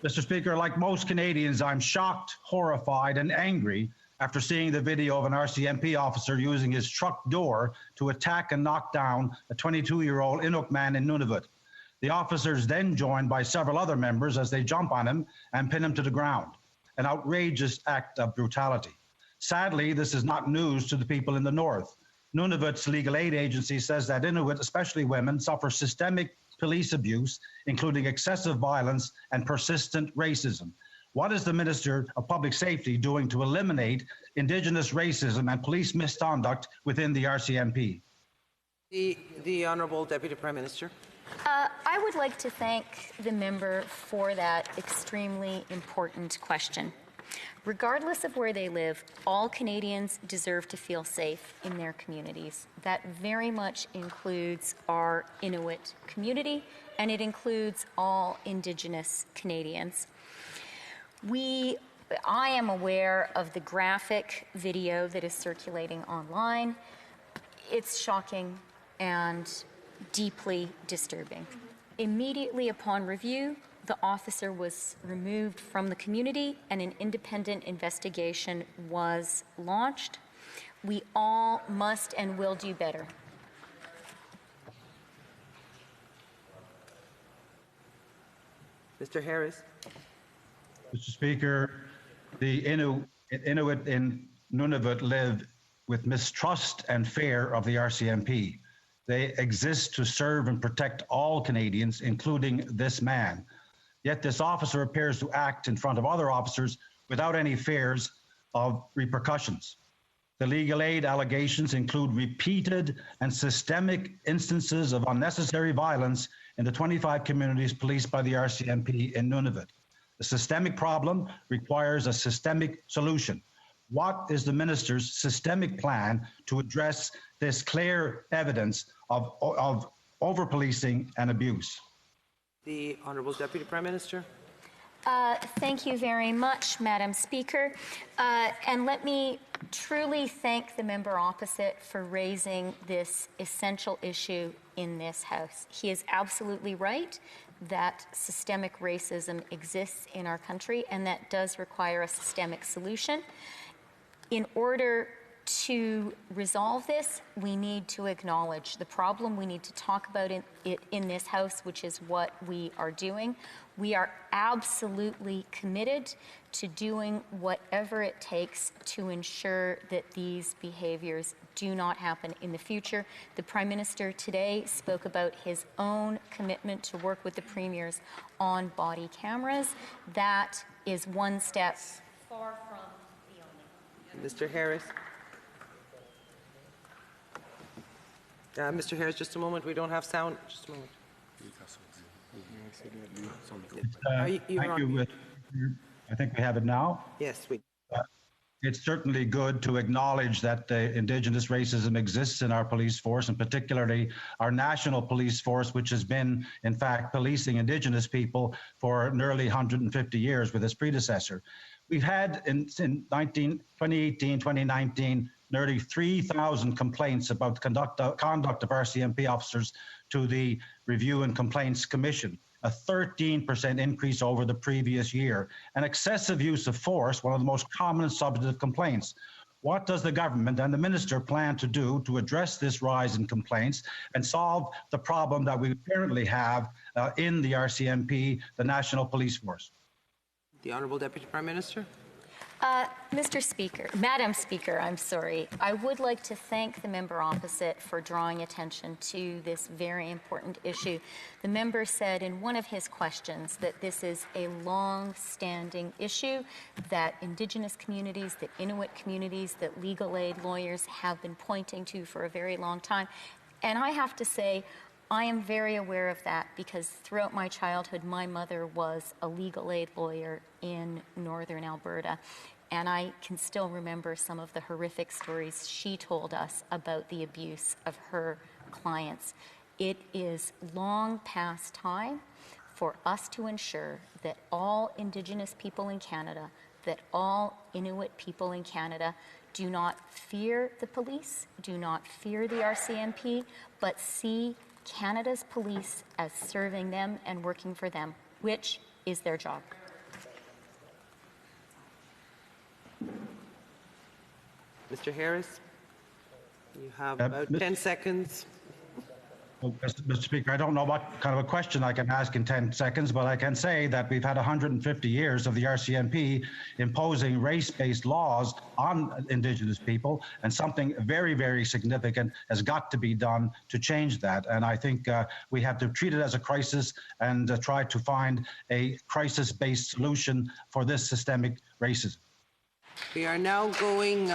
Mr. Speaker, like most Canadians, I'm shocked, horrified, and angry after seeing the video of an RCMP officer using his truck door to attack and knock down a 22-year-old Inuk man in Nunavut. The officer is then joined by several other members as they jump on him and pin him to the ground. An outrageous act of brutality. Sadly, this is not news to the people in the North. Nunavut's legal aid agency says that Inuit, especially women, suffer systemic police abuse, including excessive violence and persistent racism. What is the Minister of Public Safety doing to eliminate Indigenous racism and police misconduct within the RCMP? The Honourable Deputy Prime Minister. I would like to thank the member for that extremely important question. Regardless of where they live, all Canadians deserve to feel safe in their communities. That very much includes our Inuit community, and it includes all Indigenous Canadians. I am aware of the graphic video that is circulating online. It's shocking and deeply disturbing. Immediately upon review, the officer was removed from the community and an independent investigation was launched. We all must and will do better. Mr. Harris. Mr. Speaker, the Inuit in Nunavut live with mistrust and fear of the RCMP. They exist to serve and protect all Canadians, including this man. Yet this officer appears to act in front of other officers without any fears of repercussions. The legal aid allegations include repeated and systemic instances of unnecessary violence in the 25 communities policed by the RCMP in Nunavut. The systemic problem requires a systemic solution. What is the minister's systemic plan to address this clear evidence of over-policing and abuse? The Honourable Deputy Prime Minister. Thank you very much, Madam Speaker. And let me truly thank the member opposite for raising this essential issue in this House. He is absolutely right that systemic racism exists in our country, and that does require a systemic solution. In order to resolve this, we need to acknowledge the problem. We need to talk about it in this House, which is what we are doing. We are absolutely committed to doing whatever it takes to ensure that these behaviors do not happen in the future. The Prime Minister today spoke about his own commitment to work with the premiers on body cameras. That is one step far from the only. Mr. Harris. Mr. Harris, just a moment. We don't have sound. Just a moment. Thank you. I think we have it now. Yes, we. It's certainly good to acknowledge that Indigenous racism exists in our police force, and particularly our national police force, which has been, in fact, policing Indigenous people for nearly 150 years with its predecessor. We've had, in 2018, 2019, nearly 3,000 complaints about the conduct of RCMP officers to the Review and Complaints Commission, a 13% increase over the previous year, and excessive use of force, one of the most common substantive complaints. What does the government and the minister plan to do to address this rise in complaints and solve the problem that we currently have in the RCMP, the National Police Force? The Honourable Deputy Prime Minister. Madam Speaker, I'm sorry. I would like to thank the member opposite for drawing attention to this very important issue. The member said in one of his questions that this is a long-standing issue that Indigenous communities, that Inuit communities, that legal aid lawyers have been pointing to for a very long time. And I have to say, I am very aware of that because throughout my childhood, my mother was a legal aid lawyer in northern Alberta. And I can still remember some of the horrific stories she told us about the abuse of her clients. It is long past time for us to ensure that all Indigenous people in Canada, that all Inuit people in Canada do not fear the police, do not fear the RCMP, but see Canada's police as serving them and working for them, which is their job. Mr. Harris, you have Uh, about Mr. 10 seconds. Well, Mr. Speaker, I don't know what kind of a question I can ask in 10 seconds, but I can say that we've had 150 years of the RCMP imposing race-based laws on Indigenous people, and something very, very significant has got to be done to change that. And I think we have to treat it as a crisis and try to find a crisis-based solution for this systemic racism. We are now going